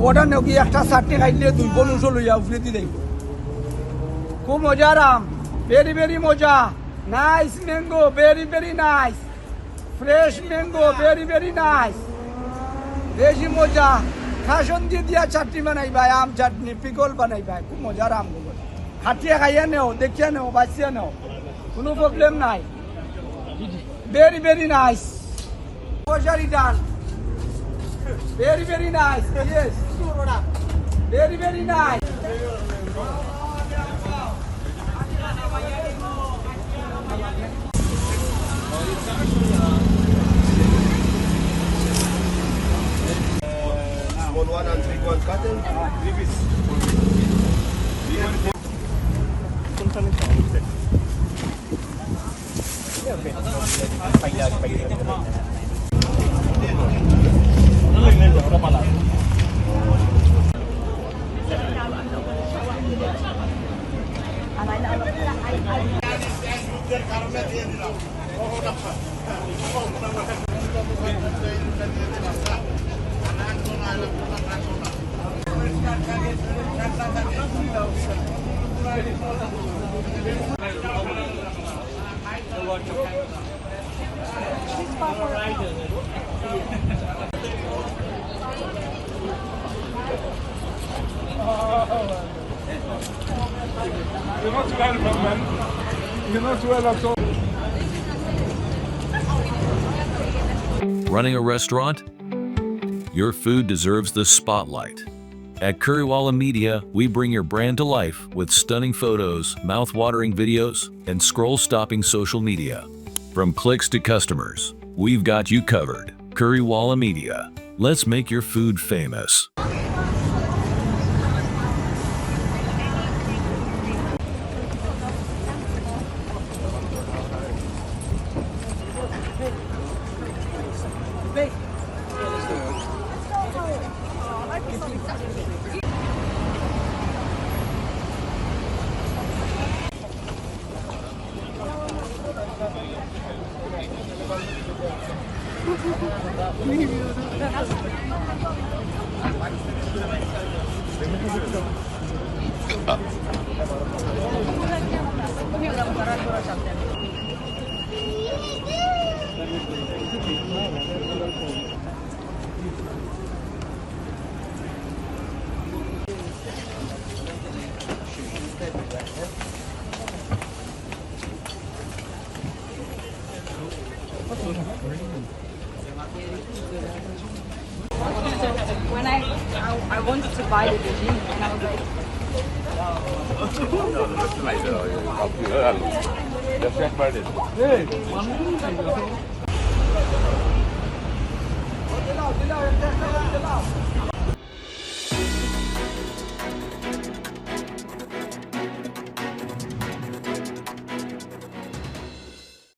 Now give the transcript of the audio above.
ওটা নাকি একটা চাটনি খাইলে দুই বনুষ লইয়া উফরে দি দেব খুব মজার আম ভেরি ভেরি মজা nice mango very very nice fresh mango very very nice বেশি মজা খাসন দিয়ে দিয়া চাটনি বানাই ভাই আম চাটনি পিকল বানাই ভাই খুব মজার আম হাটিয়ে খাইয়া নেও দেখিয়া নেও বাঁচিয়া নেও কোনো প্রবলেম নাই very very nice মজারি done very very nice yes very very nice small one and big one cutting 3 pieces You're not welcome, man. You're not welcome. Running a restaurant? Your food deserves the spotlight. At Currywalla Media, we bring your brand to life with stunning photos, mouth-watering videos, and scroll-stopping social media. From clicks to customers, we've got you covered. Currywalla Media. Let's make your food famous. When I wanted to buy the gym and I was like,